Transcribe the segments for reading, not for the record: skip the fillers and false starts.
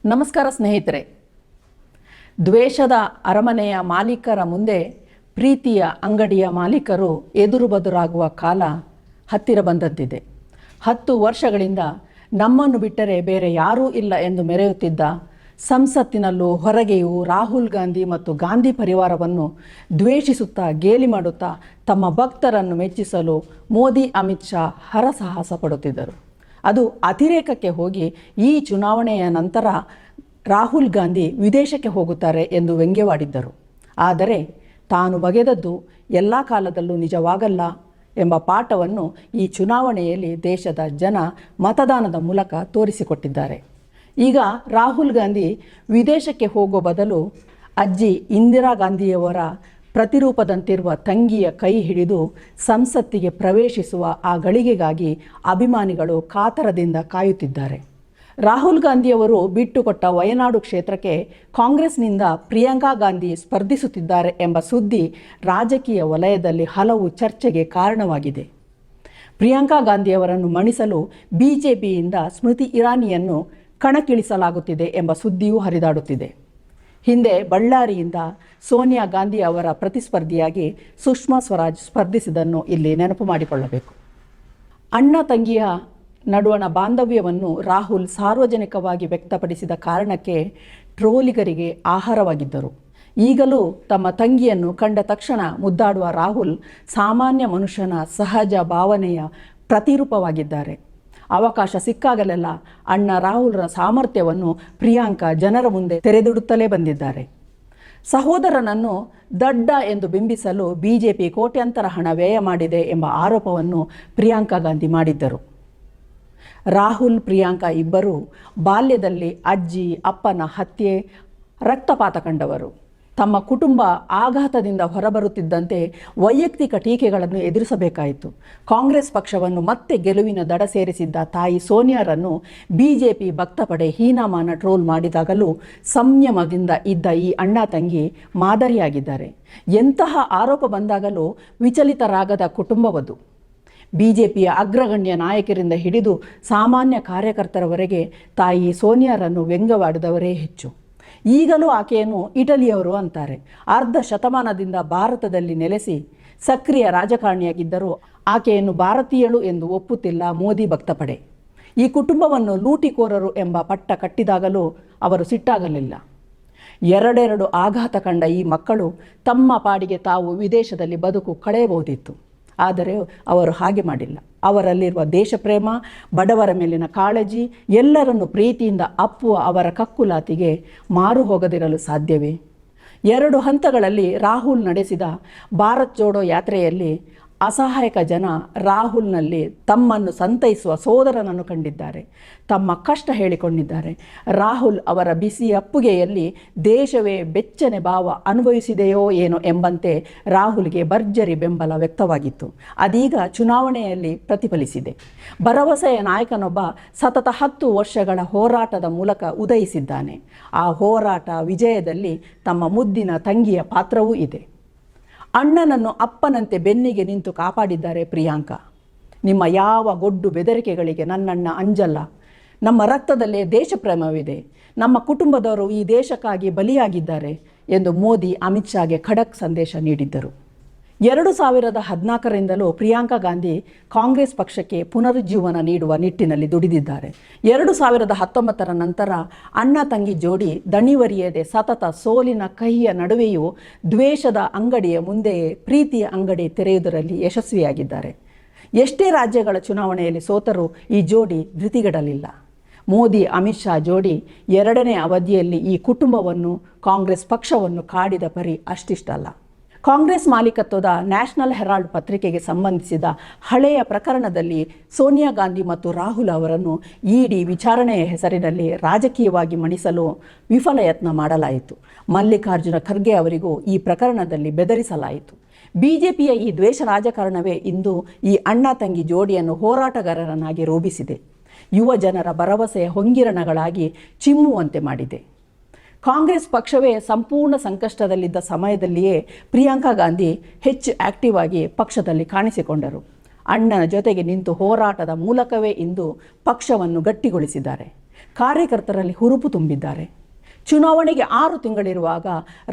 ನಮಸ್ಕಾರ ಸ್ನೇಹಿತರೆ. ದ್ವೇಷದ ಅರಮನೆಯ ಮಾಲೀಕರ ಮುಂದೆ ಪ್ರೀತಿಯ ಅಂಗಡಿಯ ಮಾಲೀಕರು ಎದುರು ಬದುರಾಗುವ ಕಾಲ ಹತ್ತಿರ ಬಂದಂತಿದೆ. 10 ವರ್ಷಗಳಿಂದ ನಮ್ಮನ್ನು ಬಿಟ್ಟರೆ ಬೇರೆ ಯಾರೂ ಇಲ್ಲ ಎಂದು ಮೆರೆಯುತ್ತಿದ್ದ ಸಂಸತ್ತಿನಲ್ಲೂ ಹೊರಗೆಯೂ ರಾಹುಲ್ ಗಾಂಧಿ ಮತ್ತು ಗಾಂಧಿ ಪರಿವಾರವನ್ನು ದ್ವೇಷಿಸುತ್ತಾ ಗೇಲಿ ಮಾಡುತ್ತಾ ತಮ್ಮ ಭಕ್ತರನ್ನು ಮೆಚ್ಚಿಸಲು ಮೋದಿ ಅಮಿತ್ ಶಾ ಹರಸಾಹಸ ಪಡುತ್ತಿದ್ದರು. ಅದು ಅತಿರೇಕಕ್ಕೆ ಹೋಗಿ ಈ ಚುನಾವಣೆಯ ನಂತರ ರಾಹುಲ್ ಗಾಂಧಿ ವಿದೇಶಕ್ಕೆ ಹೋಗುತ್ತಾರೆ ಎಂದು ವ್ಯಂಗ್ಯವಾಡಿದ್ದರು. ಆದರೆ ತಾನು ಬಗೆದದ್ದು ಎಲ್ಲ ಕಾಲದಲ್ಲೂ ನಿಜವಾಗಲ್ಲ ಎಂಬ ಪಾಠವನ್ನು ಈ ಚುನಾವಣೆಯಲ್ಲಿ ದೇಶದ ಜನ ಮತದಾನದ ಮೂಲಕ ತೋರಿಸಿಕೊಟ್ಟಿದ್ದಾರೆ. ಈಗ ರಾಹುಲ್ ಗಾಂಧಿ ವಿದೇಶಕ್ಕೆ ಹೋಗೋ ಬದಲು ಅಜ್ಜಿ ಇಂದಿರಾ ಗಾಂಧಿಯವರ ಪ್ರತಿರೂಪದಂತಿರುವ ತಂಗಿಯ ಕೈ ಹಿಡಿದು ಸಂಸತ್ತಿಗೆ ಪ್ರವೇಶಿಸುವ ಆ ಗಳಿಗೆಗಾಗಿ ಅಭಿಮಾನಿಗಳು ಕಾತರದಿಂದ ಕಾಯುತ್ತಿದ್ದಾರೆ. ರಾಹುಲ್ ಗಾಂಧಿಯವರು ಬಿಟ್ಟುಕೊಟ್ಟ ವಯನಾಡು ಕ್ಷೇತ್ರಕ್ಕೆ ಕಾಂಗ್ರೆಸ್ನಿಂದ ಪ್ರಿಯಾಂಕಾ ಗಾಂಧಿ ಸ್ಪರ್ಧಿಸುತ್ತಿದ್ದಾರೆ ಎಂಬ ಸುದ್ದಿ ರಾಜಕೀಯ ವಲಯದಲ್ಲಿ ಹಲವು ಚರ್ಚೆಗೆ ಕಾರಣವಾಗಿದೆ. ಪ್ರಿಯಾಂಕಾ ಗಾಂಧಿಯವರನ್ನು ಮಣಿಸಲು ಬಿಜೆಪಿಯಿಂದ ಸ್ಮೃತಿ ಇರಾನಿಯನ್ನು ಕಣಕ್ಕಿಳಿಸಲಾಗುತ್ತಿದೆ ಎಂಬ ಸುದ್ದಿಯೂ ಹರಿದಾಡುತ್ತಿದೆ. ಹಿಂದೆ ಬಳ್ಳಾರಿಯಿಂದ ಸೋನಿಯಾ ಗಾಂಧಿ ಅವರ ಪ್ರತಿಸ್ಪರ್ಧಿಯಾಗಿ ಸುಷ್ಮಾ ಸ್ವರಾಜ್ ಸ್ಪರ್ಧಿಸಿದ್ದನ್ನು ಇಲ್ಲಿ ನೆನಪು ಮಾಡಿಕೊಳ್ಳಬೇಕು. ಅಣ್ಣ ತಂಗಿಯ ನಡುವಣ ಬಾಂಧವ್ಯವನ್ನು ರಾಹುಲ್ ಸಾರ್ವಜನಿಕವಾಗಿ ವ್ಯಕ್ತಪಡಿಸಿದ ಕಾರಣಕ್ಕೆ ಟ್ರೋಲಿಗರಿಗೆ ಆಹಾರವಾಗಿದ್ದರು. ಈಗಲೂ ತಮ್ಮ ತಂಗಿಯನ್ನು ಕಂಡ ತಕ್ಷಣ ಮುದ್ದಾಡುವ ರಾಹುಲ್ ಸಾಮಾನ್ಯ ಮನುಷ್ಯನ ಸಹಜ ಭಾವನೆಯ ಪ್ರತಿರೂಪವಾಗಿದ್ದಾರೆ. ಅವಕಾಶ ಸಿಕ್ಕಾಗಲೆಲ್ಲ ಅಣ್ಣ ರಾಹುಲ್ರ ಸಾಮರ್ಥ್ಯವನ್ನು ಪ್ರಿಯಾಂಕಾ ಜನರ ಮುಂದೆ ತೆರೆದಿಡುತ್ತಲೇ ಬಂದಿದ್ದಾರೆ. ಸಹೋದರನನ್ನು ದಡ್ಡ ಎಂದು ಬಿಂಬಿಸಲು ಬಿಜೆಪಿ ಕೋಟ್ಯಾಂತರ ಹಣ ವ್ಯಯ ಮಾಡಿದೆ ಎಂಬ ಆರೋಪವನ್ನು ಪ್ರಿಯಾಂಕಾ ಗಾಂಧಿ ಮಾಡಿದ್ದರು. ರಾಹುಲ್ ಪ್ರಿಯಾಂಕಾ ಇಬ್ಬರೂ ಬಾಲ್ಯದಲ್ಲಿ ಅಜ್ಜಿ ಅಪ್ಪನ ಹತ್ಯೆ ರಕ್ತಪಾತ ಕಂಡವರು. ತಮ್ಮ ಕುಟುಂಬ ಆಘಾತದಿಂದ ಹೊರಬರುತ್ತಿದ್ದಂತೆ ವೈಯಕ್ತಿಕ ಟೀಕೆಗಳನ್ನು ಎದುರಿಸಬೇಕಾಯಿತು. ಕಾಂಗ್ರೆಸ್ ಪಕ್ಷವನ್ನು ಮತ್ತೆ ಗೆಲುವಿನ ದಡ ಸೇರಿಸಿದ್ದ ತಾಯಿ ಸೋನಿಯಾರನ್ನು ಬಿಜೆಪಿ ಭಕ್ತಪಡೆ ಹೀನಾಮಾನ ಟ್ರೋಲ್ ಮಾಡಿದಾಗಲೂ ಸಂಯಮದಿಂದ ಇದ್ದ ಈ ಅಣ್ಣ ತಂಗಿ ಮಾದರಿಯಾಗಿದ್ದಾರೆ. ಎಂತಹ ಆರೋಪ ಬಂದಾಗಲೂ ವಿಚಲಿತರಾಗದ ಕುಟುಂಬವದು. ಬಿಜೆಪಿಯ ಅಗ್ರಗಣ್ಯ ನಾಯಕರಿಂದ ಹಿಡಿದು ಸಾಮಾನ್ಯ ಕಾರ್ಯಕರ್ತರವರೆಗೆ ತಾಯಿ ಸೋನಿಯಾರನ್ನು ವ್ಯಂಗ್ಯವಾಡಿದವರೇ ಹೆಚ್ಚು. ಈಗಲೂ ಆಕೆಯನ್ನು ಇಟಲಿಯವರು ಅಂತಾರೆ. ಅರ್ಧ ಶತಮಾನದಿಂದ ಭಾರತದಲ್ಲಿ ನೆಲೆಸಿ ಸಕ್ರಿಯ ರಾಜಕಾರಣಿಯಾಗಿದ್ದರೂ ಆಕೆಯನ್ನು ಭಾರತೀಯಳು ಎಂದು ಒಪ್ಪುತ್ತಿಲ್ಲ ಮೋದಿ ಭಕ್ತಪಡೆ. ಈ ಕುಟುಂಬವನ್ನು ಲೂಟಿಕೋರರು ಎಂಬ ಪಟ್ಟ ಕಟ್ಟಿದಾಗಲೂ ಅವರು ಸಿಟ್ಟಾಗಲಿಲ್ಲ. ಎರಡೆರಡು ಆಘಾತ ಕಂಡ ಈ ಮಕ್ಕಳು ತಮ್ಮ ಪಾಡಿಗೆ ತಾವು ವಿದೇಶದಲ್ಲಿ ಬದುಕು ಕಳೆಯಬಹುದಿತ್ತು. ಆದರೆ ಅವರು ಹಾಗೆ ಮಾಡಿಲ್ಲ. ಅವರಲ್ಲಿರುವ ದೇಶಪ್ರೇಮ, ಬಡವರ ಮೇಲಿನ ಕಾಳಜಿ, ಎಲ್ಲರನ್ನು ಪ್ರೀತಿಯಿಂದ ಅಪ್ಪುವ ಅವರ ಕಕ್ಕುಲಾತಿಗೆ ಮಾರು ಹೋಗದಿರಲು ಸಾಧ್ಯವೇ? 2 ಹಂತಗಳಲ್ಲಿ ರಾಹುಲ್ ನಡೆಸಿದ ಭಾರತ್ ಜೋಡೋ ಯಾತ್ರೆಯಲ್ಲಿ ಅಸಹಾಯಕ ಜನ ರಾಹುಲ್ನಲ್ಲಿ ತಮ್ಮನ್ನು ಸಂತೈಸುವ ಸೋದರನನ್ನು ಕಂಡಿದ್ದಾರೆ. ತಮ್ಮ ಕಷ್ಟ ಹೇಳಿಕೊಂಡಿದ್ದಾರೆ. ರಾಹುಲ್ ಅವರ ಬಿಸಿ ಅಪ್ಪುಗೆಯಲ್ಲಿ ದೇಶವೇ ಬೆಚ್ಚನೆ ಭಾವ ಅನುಭವಿಸಿದೆಯೋ ಏನೋ ಎಂಬಂತೆ ರಾಹುಲ್ಗೆ ಭರ್ಜರಿ ಬೆಂಬಲ ವ್ಯಕ್ತವಾಗಿತ್ತು. ಅದೀಗ ಚುನಾವಣೆಯಲ್ಲಿ ಪ್ರತಿಫಲಿಸಿದೆ. ಭರವಸೆಯ ನಾಯಕನೊಬ್ಬ ಸತತ 10 ವರ್ಷಗಳ ಹೋರಾಟದ ಮೂಲಕ ಉದಯಿಸಿದ್ದಾನೆ. ಆ ಹೋರಾಟ ವಿಜಯದಲ್ಲಿ ತಮ್ಮ ಮುದ್ದಿನ ತಂಗಿಯ ಪಾತ್ರವೂ ಇದೆ. ಅಣ್ಣನನ್ನು ಅಪ್ಪನಂತೆ ಬೆನ್ನಿಗೆ ನಿಂತು ಕಾಪಾಡಿದ್ದಾರೆ ಪ್ರಿಯಾಂಕಾ. ನಿಮ್ಮ ಯಾವ ಗೊಡ್ಡು ಬೆದರಿಕೆಗಳಿಗೆ ನನ್ನಣ್ಣ ಅಂಜಲ್ಲ. ನಮ್ಮ ರಕ್ತದಲ್ಲೇ ದೇಶಪ್ರೇಮವಿದೆ. ನಮ್ಮ ಕುಟುಂಬದವರು ಈ ದೇಶಕ್ಕಾಗಿ ಬಲಿಯಾಗಿದ್ದಾರೆ ಎಂದು ಮೋದಿ ಅಮಿತ್ ಶಾಗೆ ಖಡಕ್ ಸಂದೇಶ ನೀಡಿದ್ದರು. 2014ರಿಂದಲೂ ಪ್ರಿಯಾಂಕಾ ಗಾಂಧಿ ಕಾಂಗ್ರೆಸ್ ಪಕ್ಷಕ್ಕೆ ಪುನರುಜ್ಜೀವನ ನೀಡುವ ನಿಟ್ಟಿನಲ್ಲಿ ದುಡಿದಿದ್ದಾರೆ. 2019ರ ನಂತರ ಅಣ್ಣ ತಂಗಿ ಜೋಡಿ ದಣಿವರಿಯದೆ ಸತತ ಸೋಲಿನ ಕಹಿಯ ನಡುವೆಯೂ ದ್ವೇಷದ ಅಂಗಡಿಯ ಮುಂದೆಯೇ ಪ್ರೀತಿಯ ಅಂಗಡಿ ತೆರೆಯುವುದರಲ್ಲಿ ಯಶಸ್ವಿಯಾಗಿದ್ದಾರೆ. ಎಷ್ಟೇ ರಾಜ್ಯಗಳ ಚುನಾವಣೆಯಲ್ಲಿ ಸೋತರೂ ಈ ಜೋಡಿ ಧೃತಿಗೆಡಲಿಲ್ಲ. ಮೋದಿ ಅಮಿತ್ ಶಾ ಜೋಡಿ 2ನೇ ಅವಧಿಯಲ್ಲಿ ಈ ಕುಟುಂಬವನ್ನು ಕಾಂಗ್ರೆಸ್ ಪಕ್ಷವನ್ನು ಕಾಡಿದ ಪರಿ ಅಷ್ಟಿಷ್ಟಲ್ಲ. ಕಾಂಗ್ರೆಸ್ ಮಾಲೀಕತ್ವದ ನ್ಯಾಷನಲ್ ಹೆರಾಲ್ಡ್ ಪತ್ರಿಕೆಗೆ ಸಂಬಂಧಿಸಿದ ಹಳೆಯ ಪ್ರಕರಣದಲ್ಲಿ ಸೋನಿಯಾ ಗಾಂಧಿ ಮತ್ತು ರಾಹುಲ್ ಅವರನ್ನು ಇಡಿ ವಿಚಾರಣೆಯ ಹೆಸರಿನಲ್ಲಿ ರಾಜಕೀಯವಾಗಿ ಮಣಿಸಲು ವಿಫಲ ಯತ್ನ ಮಾಡಲಾಯಿತು. ಮಲ್ಲಿಕಾರ್ಜುನ ಖರ್ಗೆ ಅವರಿಗೂ ಈ ಪ್ರಕರಣದಲ್ಲಿ ಬೆದರಿಸಲಾಯಿತು. ಬಿಜೆಪಿಯ ಈ ದ್ವೇಷ ರಾಜಕಾರಣವೇ ಇಂದು ಈ ಅಣ್ಣ ತಂಗಿ ಜೋಡಿಯನ್ನು ಹೋರಾಟಗಾರರನ್ನಾಗಿ ರೂಪಿಸಿದೆ. ಯುವ ಜನರ ಭರವಸೆಯ ಹೊಂಗಿರಣಗಳಾಗಿ ಚಿಮ್ಮುವಂತೆ ಮಾಡಿದೆ. ಕಾಂಗ್ರೆಸ್ ಪಕ್ಷವೇ ಸಂಪೂರ್ಣ ಸಂಕಷ್ಟದಲ್ಲಿದ್ದ ಸಮಯದಲ್ಲಿಯೇ ಪ್ರಿಯಾಂಕಾ ಗಾಂಧಿ ಹೆಚ್ಚು ಆಕ್ಟಿವ್ ಆಗಿ ಪಕ್ಷದಲ್ಲಿ ಕಾಣಿಸಿಕೊಂಡರು. ಅಣ್ಣನ ಜೊತೆಗೆ ನಿಂತು ಹೋರಾಟದ ಮೂಲಕವೇ ಇಂದು ಪಕ್ಷವನ್ನು ಗಟ್ಟಿಗೊಳಿಸಿದ್ದಾರೆ. ಕಾರ್ಯಕರ್ತರಲ್ಲಿ ಹುರುಪು ತುಂಬಿದ್ದಾರೆ. ಚುನಾವಣೆಗೆ 6 ತಿಂಗಳಿರುವಾಗ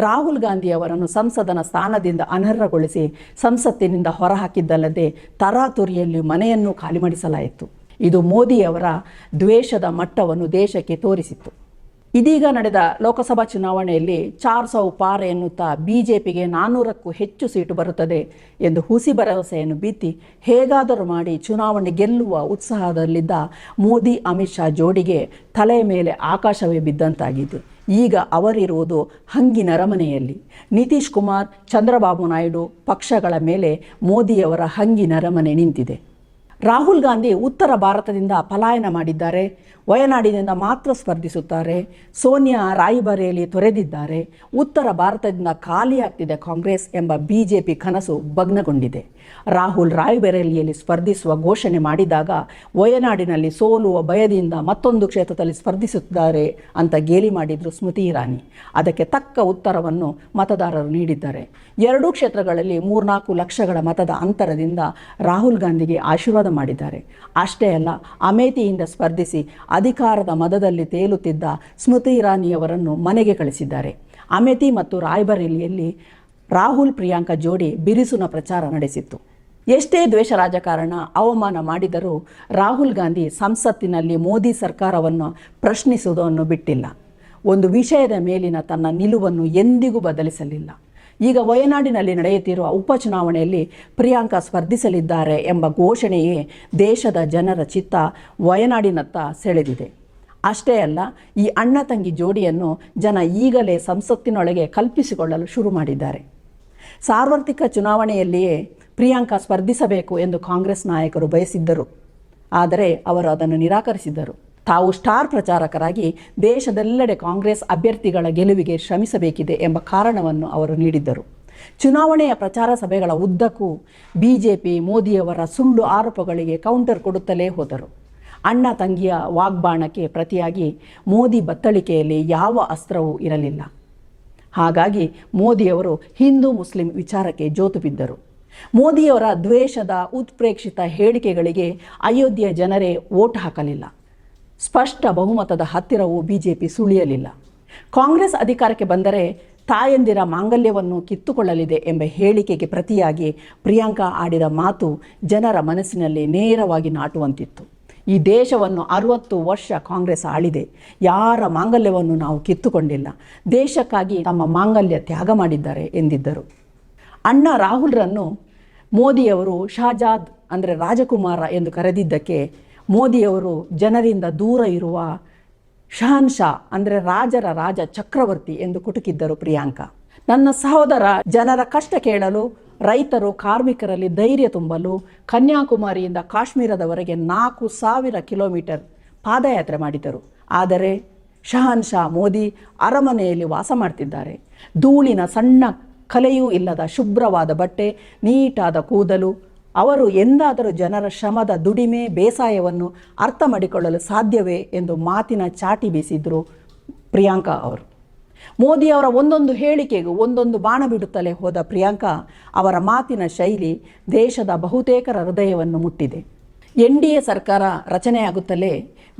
ರಾಹುಲ್ ಗಾಂಧಿಯವರನ್ನು ಸಂಸದನ ಸ್ಥಾನದಿಂದ ಅನರ್ಹಗೊಳಿಸಿ ಸಂಸತ್ತಿನಿಂದ ಹೊರಹಾಕಿದ್ದಲ್ಲದೆ ತರಾತುರಿಯಲ್ಲಿ ಮನೆಯನ್ನು ಖಾಲಿ ಮಾಡಿಸಲಾಯಿತು. ಇದು ಮೋದಿಯವರ ದ್ವೇಷದ ಮಟ್ಟವನ್ನು ದೇಶಕ್ಕೆ ತೋರಿಸಿತ್ತು. ಇದೀಗ ನಡೆದ ಲೋಕಸಭಾ ಚುನಾವಣೆಯಲ್ಲಿ 400 ಪಾರ್ ಎನ್ನುತ್ತಾ ಬಿಜೆಪಿಗೆ 400ಕ್ಕೂ ಹೆಚ್ಚು ಸೀಟು ಬರುತ್ತದೆ ಎಂದು ಹುಸಿ ಭರವಸೆಯನ್ನು ಬಿತ್ತಿ ಹೇಗಾದರೂ ಮಾಡಿ ಚುನಾವಣೆ ಗೆಲ್ಲುವ ಉತ್ಸಾಹದಲ್ಲಿದ್ದ ಮೋದಿ ಅಮಿತ್ ಶಾ ಜೋಡಿಗೆ ತಲೆಯ ಮೇಲೆ ಆಕಾಶವೇ ಬಿದ್ದಂತಾಗಿದೆ. ಈಗ ಅವರಿರುವುದು ಹಂಗಿನರಮನೆಯಲ್ಲಿ. ನಿತೀಶ್ ಕುಮಾರ್, ಚಂದ್ರಬಾಬು ನಾಯ್ಡು ಪಕ್ಷಗಳ ಮೇಲೆ ಮೋದಿಯವರ ಹಂಗಿನರಮನೆ ನಿಂತಿದೆ. ರಾಹುಲ್ ಗಾಂಧಿ ಉತ್ತರ ಭಾರತದಿಂದ ಪಲಾಯನ ಮಾಡಿದ್ದಾರೆ. ವಯನಾಡಿನಿಂದ ಮಾತ್ರ ಸ್ಪರ್ಧಿಸುತ್ತಾರೆ. ಸೋನಿಯಾ ರಾಯ್ಬರೇಲಿ ತೊರೆದಿದ್ದಾರೆ. ಉತ್ತರ ಭಾರತದಿಂದ ಖಾಲಿಯಾಗ್ತಿದೆ ಕಾಂಗ್ರೆಸ್ ಎಂಬ ಬಿಜೆಪಿ ಕನಸು ಭಗ್ನಗೊಂಡಿದೆ. ರಾಹುಲ್ ರಾಯ್ಬರೇಲಿಯಲ್ಲಿ ಸ್ಪರ್ಧಿಸುವ ಘೋಷಣೆ ಮಾಡಿದಾಗ ವಯನಾಡಿನಲ್ಲಿ ಸೋಲುವ ಭಯದಿಂದ ಮತ್ತೊಂದು ಕ್ಷೇತ್ರದಲ್ಲಿ ಸ್ಪರ್ಧಿಸುತ್ತಿದ್ದಾರೆ ಅಂತ ಗೇಲಿ ಮಾಡಿದ್ರು ಸ್ಮೃತಿ ಇರಾನಿ. ಅದಕ್ಕೆ ತಕ್ಕ ಉತ್ತರವನ್ನು ಮತದಾರರು ನೀಡಿದ್ದಾರೆ. 2 ಕ್ಷೇತ್ರಗಳಲ್ಲಿ 3-4 ಲಕ್ಷಗಳ ಮತದ ಅಂತರದಿಂದ ರಾಹುಲ್ ಗಾಂಧಿಗೆ ಆಶೀರ್ವಾದ ಮಾಡಿದ್ದಾರೆ. ಅಷ್ಟೇ ಅಲ್ಲ, ಅಮೇಥಿಯಿಂದ ಸ್ಪರ್ಧಿಸಿ ಅಧಿಕಾರದ ಮದದಲ್ಲಿ ತೇಲುತ್ತಿದ್ದ ಸ್ಮೃತಿ ಇರಾನಿಯವರನ್ನು ಮನೆಗೆ ಕಳಿಸಿದ್ದಾರೆ. ಅಮೇಥಿ ಮತ್ತು ರಾಯ್ಬರೇಲಿಯಲ್ಲಿ ರಾಹುಲ್ ಪ್ರಿಯಾಂಕಾ ಜೋಡಿ ಬಿರುಸಿನ ಪ್ರಚಾರ ನಡೆಸಿತ್ತು. ಎಷ್ಟೇ ದ್ವೇಷ ರಾಜಕಾರಣ ಅವಮಾನ ಮಾಡಿದರೂ ರಾಹುಲ್ ಗಾಂಧಿ ಸಂಸತ್ತಿನಲ್ಲಿ ಮೋದಿ ಸರ್ಕಾರವನ್ನು ಪ್ರಶ್ನಿಸುವುದನ್ನು ಬಿಟ್ಟಿಲ್ಲ. ಒಂದು ವಿಷಯದ ಮೇಲಿನ ತನ್ನ ನಿಲುವನ್ನು ಎಂದಿಗೂ ಬದಲಿಸಲಿಲ್ಲ. ಈಗ ವಯನಾಡಿನಲ್ಲಿ ನಡೆಯುತ್ತಿರುವ ಉಪಚುನಾವಣೆಯಲ್ಲಿ ಪ್ರಿಯಾಂಕಾ ಸ್ಪರ್ಧಿಸಲಿದ್ದಾರೆ ಎಂಬ ಘೋಷಣೆಯೇ ದೇಶದ ಜನರ ಚಿತ್ತ ವಯನಾಡಿನತ್ತ ಸೆಳೆದಿದೆ. ಅಷ್ಟೇ ಅಲ್ಲ, ಈ ಅಣ್ಣ ತಂಗಿ ಜೋಡಿಯನ್ನು ಜನ ಈಗಲೇ ಸಂಸತ್ತಿನೊಳಗೆ ಕಲ್ಪಿಸಿಕೊಳ್ಳಲು ಶುರು ಮಾಡಿದ್ದಾರೆ. ಸಾರ್ವತ್ರಿಕ ಚುನಾವಣೆಯಲ್ಲಿಯೇ ಪ್ರಿಯಾಂಕಾ ಸ್ಪರ್ಧಿಸಬೇಕು ಎಂದು ಕಾಂಗ್ರೆಸ್ ನಾಯಕರು ಬಯಸಿದ್ದರು. ಆದರೆ ಅವರು ಅದನ್ನು ನಿರಾಕರಿಸಿದ್ದರು. ತಾವು ಸ್ಟಾರ್ ಪ್ರಚಾರಕರಾಗಿ ದೇಶದೆಲ್ಲೆಡೆ ಕಾಂಗ್ರೆಸ್ ಅಭ್ಯರ್ಥಿಗಳ ಗೆಲುವಿಗೆ ಶ್ರಮಿಸಬೇಕಿದೆ ಎಂಬ ಕಾರಣವನ್ನು ಅವರು ನೀಡಿದ್ದರು. ಚುನಾವಣೆಯ ಪ್ರಚಾರ ಸಭೆಗಳ ಉದ್ದಕ್ಕೂ ಬಿಜೆಪಿ ಮೋದಿಯವರ ಸುಳ್ಳು ಆರೋಪಗಳಿಗೆ ಕೌಂಟರ್ ಕೊಡುತ್ತಲೇ ಹೋದರು. ಅಣ್ಣ ತಂಗಿಯ ವಾಗ್ಬಾಣಕ್ಕೆ ಪ್ರತಿಯಾಗಿ ಮೋದಿ ಬತ್ತಳಿಕೆಯಲ್ಲಿ ಯಾವ ಅಸ್ತ್ರವೂ ಇರಲಿಲ್ಲ. ಹಾಗಾಗಿ ಮೋದಿಯವರು ಹಿಂದೂ ಮುಸ್ಲಿಂ ವಿಚಾರಕ್ಕೆ ಜೋತು ಬಿದ್ದರು. ಮೋದಿಯವರ ದ್ವೇಷದ ಉತ್ಪ್ರೇಕ್ಷಿತ ಹೇಳಿಕೆಗಳಿಗೆ ಅಯೋಧ್ಯೆಯ ಜನರೇ ವೋಟ್ ಹಾಕಲಿಲ್ಲ. ಸ್ಪಷ್ಟ ಬಹುಮತದ ಹತ್ತಿರವೂ ಬಿಜೆಪಿ ಸುಳಿಯಲಿಲ್ಲ. ಕಾಂಗ್ರೆಸ್ ಅಧಿಕಾರಕ್ಕೆ ಬಂದರೆ ತಾಯಂದಿರ ಮಾಂಗಲ್ಯವನ್ನು ಕಿತ್ತುಕೊಳ್ಳಲಿದೆ ಎಂಬ ಹೇಳಿಕೆಗೆ ಪ್ರತಿಯಾಗಿ ಪ್ರಿಯಾಂಕಾ ಆಡಿದ ಮಾತು ಜನರ ಮನಸ್ಸಿನಲ್ಲಿ ನೇರವಾಗಿ ನಾಟುವಂತಿತ್ತು. ಈ ದೇಶವನ್ನು 60 ವರ್ಷ ಕಾಂಗ್ರೆಸ್ ಆಳಿದೆ. ಯಾರ ಮಾಂಗಲ್ಯವನ್ನು ನಾವು ಕಿತ್ತುಕೊಂಡಿಲ್ಲ. ದೇಶಕ್ಕಾಗಿ ತಮ್ಮ ಮಾಂಗಲ್ಯ ತ್ಯಾಗ ಮಾಡಿದ್ದಾರೆ ಎಂದಿದ್ದರು. ಅಣ್ಣ ರಾಹುಲ್ರನ್ನು ಮೋದಿಯವರು ಶಹಜಾದ್ ಅಂದರೆ ರಾಜಕುಮಾರ ಎಂದು ಕರೆದಿದ್ದಕ್ಕೆ ಮೋದಿಯವರು ಜನರಿಂದ ದೂರ ಇರುವ ಶಹನ್ಶಾ ಅಂದರೆ ರಾಜರ ರಾಜ ಚಕ್ರವರ್ತಿ ಎಂದು ಕುಟುಕಿದ್ದರು ಪ್ರಿಯಾಂಕಾ. ನನ್ನ ಸಹೋದರ ಜನರ ಕಷ್ಟ ಕೇಳಲು, ರೈತರು ಕಾರ್ಮಿಕರಲ್ಲಿ ಧೈರ್ಯ ತುಂಬಲು ಕನ್ಯಾಕುಮಾರಿಯಿಂದ ಕಾಶ್ಮೀರದವರೆಗೆ 4000 ಕಿಲೋಮೀಟರ್ ಪಾದಯಾತ್ರೆ ಮಾಡಿದರು. ಆದರೆ ಶಹನ್ಶಾ ಮೋದಿ ಅರಮನೆಯಲ್ಲಿ ವಾಸ ಮಾಡ್ತಿದ್ದಾರೆ. ಧೂಳಿನ ಸಣ್ಣ ಕಲೆಯೂ ಇಲ್ಲದ ಶುಭ್ರವಾದ ಬಟ್ಟೆ, ನೀಟಾದ ಕೂದಲು. ಅವರು ಎಂದಾದರೂ ಜನರ ಶ್ರಮದ ದುಡಿಮೆ ಬೇಸಾಯವನ್ನು ಅರ್ಥ ಮಾಡಿಕೊಳ್ಳಲು ಸಾಧ್ಯವೇ ಎಂದು ಮಾತಿನ ಚಾಟಿ ಬೀಸಿದ್ರು ಪ್ರಿಯಾಂಕಾ ಅವರು. ಮೋದಿಯವರ ಒಂದೊಂದು ಹೇಳಿಕೆಗೂ ಒಂದೊಂದು ಬಾಣ ಬಿಡುತ್ತಲೇ ಹೋದ ಪ್ರಿಯಾಂಕಾ ಅವರ ಮಾತಿನ ಶೈಲಿ ದೇಶದ ಬಹುತೇಕರ ಹೃದಯವನ್ನು ಮುಟ್ಟಿದೆ. NDA ಸರ್ಕಾರ ರಚನೆಯಾಗುತ್ತಲೇ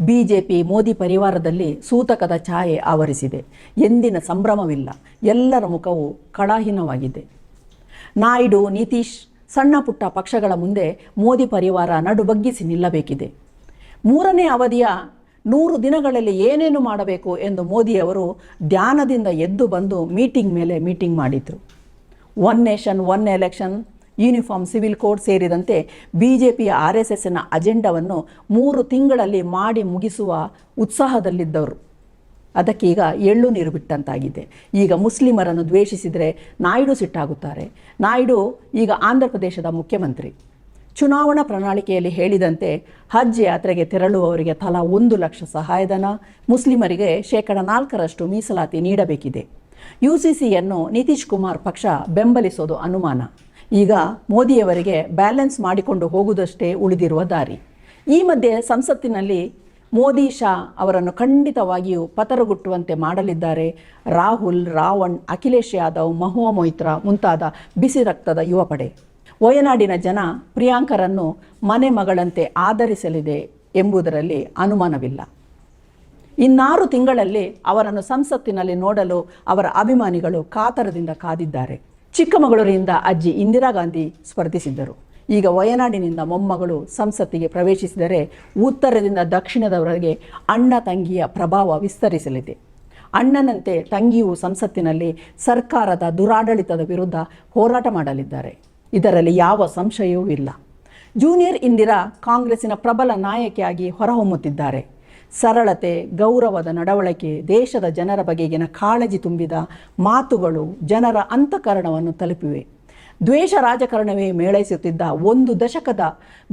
ಬಿಜೆಪಿ ಮೋದಿ ಪರಿವಾರದಲ್ಲಿ ಸೂತಕದ ಛಾಯೆ ಆವರಿಸಿದೆ. ಎಂದಿನ ಸಂಭ್ರಮವಿಲ್ಲ. ಎಲ್ಲರ ಮುಖವು ಕಳಾಹೀನವಾಗಿದೆ. ನಾಯ್ಡು, ನಿತೀಶ್ ಸಣ್ಣ ಪುಟ್ಟ ಪಕ್ಷಗಳ ಮುಂದೆ ಮೋದಿ ಪರಿವಾರ ನಡುಬಗ್ಗಿಸಿ ನಿಲ್ಲಬೇಕಿದೆ. 3ನೇ ಅವಧಿಯ 100 ದಿನಗಳಲ್ಲಿ ಏನೇನು ಮಾಡಬೇಕು ಎಂದು ಮೋದಿಯವರು ಧ್ಯಾನದಿಂದ ಎದ್ದು ಬಂದು ಮೀಟಿಂಗ್ ಮೇಲೆ ಮೀಟಿಂಗ್ ಮಾಡಿದರು. 1 nation 1 election, uniform civil code ಸೇರಿದಂತೆ ಬಿಜೆಪಿಯ RSSನ ಅಜೆಂಡವನ್ನು 3 ತಿಂಗಳಲ್ಲಿ ಮಾಡಿ ಮುಗಿಸುವ ಉತ್ಸಾಹದಲ್ಲಿದ್ದವರು. ಅದಕ್ಕೀಗ ಎಳ್ಳು ನೀರು ಬಿಟ್ಟಂತಾಗಿದೆ. ಈಗ ಮುಸ್ಲಿಮರನ್ನು ದ್ವೇಷಿಸಿದರೆ ನಾಯ್ಡು ಸಿಟ್ಟಾಗುತ್ತಾರೆ. ನಾಯ್ಡು ಈಗ ಆಂಧ್ರ ಪ್ರದೇಶದ ಮುಖ್ಯಮಂತ್ರಿ. ಚುನಾವಣಾ ಪ್ರಣಾಳಿಕೆಯಲ್ಲಿ ಹೇಳಿದಂತೆ ಹಜ್ ಯಾತ್ರೆಗೆ ತೆರಳುವವರಿಗೆ ತಲಾ 1 ಲಕ್ಷ ಸಹಾಯಧನ, ಮುಸ್ಲಿಮರಿಗೆ 4% ಮೀಸಲಾತಿ ನೀಡಬೇಕಿದೆ. UCCಯನ್ನು ನಿತೀಶ್ ಕುಮಾರ್ ಪಕ್ಷ ಬೆಂಬಲಿಸೋದು ಅನುಮಾನ. ಈಗ ಮೋದಿಯವರಿಗೆ ಬ್ಯಾಲೆನ್ಸ್ ಮಾಡಿಕೊಂಡು ಹೋಗುವುದಷ್ಟೇ ಉಳಿದಿರುವ ದಾರಿ. ಈ ಮಧ್ಯೆ ಸಂಸತ್ತಿನಲ್ಲಿ ಮೋದಿ ಶಾ ಅವರನ್ನು ಖಂಡಿತವಾಗಿಯೂ ಪತರಗುಟ್ಟುವಂತೆ ಮಾಡಲಿದ್ದಾರೆ ರಾಹುಲ್, ರಾವಣ್, ಅಖಿಲೇಶ್ ಯಾದವ್, ಮಹುವಾ ಮೊಯ್ತ್ರಾ ಮುಂತಾದ ಬಿಸಿ ರಕ್ತದ ಯುವ ಪಡೆ. ವಯನಾಡಿನ ಜನ ಪ್ರಿಯಾಂಕರನ್ನು ಮನೆ ಮಗಳಂತೆ ಆಧರಿಸಲಿದೆ ಎಂಬುದರಲ್ಲಿ ಅನುಮಾನವಿಲ್ಲ. ಇನ್ನಾರು ತಿಂಗಳಲ್ಲಿ ಅವರನ್ನು ಸಂಸತ್ತಿನಲ್ಲಿ ನೋಡಲು ಅವರ ಅಭಿಮಾನಿಗಳು ಕಾತರದಿಂದ ಕಾದಿದ್ದಾರೆ. ಚಿಕ್ಕಮಗಳೂರಿನಿಂದ ಅಜ್ಜಿ ಇಂದಿರಾ ಗಾಂಧಿ ಸ್ಪರ್ಧಿಸಿದ್ದರು. ಈಗ ವಯನಾಡಿನಿಂದ ಮೊಮ್ಮಗಳು ಸಂಸತ್ತಿಗೆ ಪ್ರವೇಶಿಸಿದರೆ ಉತ್ತರದಿಂದ ದಕ್ಷಿಣದವರೆಗೆ ಅಣ್ಣ ತಂಗಿಯ ಪ್ರಭಾವ ವಿಸ್ತರಿಸಲಿದೆ. ಅಣ್ಣನಂತೆ ತಂಗಿಯು ಸಂಸತ್ತಿನಲ್ಲಿ ಸರ್ಕಾರದ ದುರಾಡಳಿತದ ವಿರುದ್ಧ ಹೋರಾಟ ಮಾಡಲಿದ್ದಾರೆ. ಇದರಲ್ಲಿ ಯಾವ ಸಂಶಯವೂ ಇಲ್ಲ. ಜೂನಿಯರ್ ಇಂದಿರಾ ಕಾಂಗ್ರೆಸ್ಸಿನ ಪ್ರಬಲ ನಾಯಕಿಯಾಗಿ ಹೊರಹೊಮ್ಮುತ್ತಿದ್ದಾರೆ. ಸರಳತೆ, ಗೌರವದ ನಡವಳಿಕೆ, ದೇಶದ ಜನರ ಬಗೆಗಿನ ಕಾಳಜಿ ತುಂಬಿದ ಮಾತುಗಳು ಜನರ ಅಂತಃಕರಣವನ್ನು ತಲುಪಿವೆ. ದ್ವೇಷ ರಾಜಕಾರಣವೇ ಮೇಳೈಸುತ್ತಿದ್ದ 1 ದಶಕದ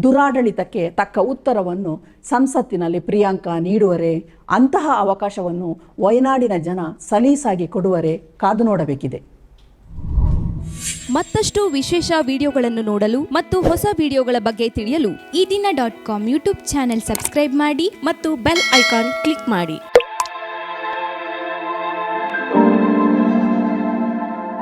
ದುರಾಡಳಿತಕ್ಕೆ ತಕ್ಕ ಉತ್ತರವನ್ನು ಸಂಸತ್ತಿನಲ್ಲಿ ಪ್ರಿಯಾಂಕಾ ನೀಡುವರೆ? ಅಂತಹ ಅವಕಾಶವನ್ನು ವಯನಾಡಿನ ಜನ ಸಲೀಸಾಗಿ ಕೊಡುವರೆ? ಕಾದು ನೋಡಬೇಕಿದೆ. ಮತ್ತಷ್ಟು ವಿಶೇಷ ವಿಡಿಯೋಗಳನ್ನು ನೋಡಲು ಮತ್ತು ಹೊಸ ವಿಡಿಯೋಗಳ ಬಗ್ಗೆ ತಿಳಿಯಲು ಈ ದಿನ .com ಯೂಟ್ಯೂಬ್ ಚಾನೆಲ್ ಸಬ್ಸ್ಕ್ರೈಬ್ ಮಾಡಿ ಮತ್ತು ಬೆಲ್ ಐಕಾನ್ ಕ್ಲಿಕ್ ಮಾಡಿ.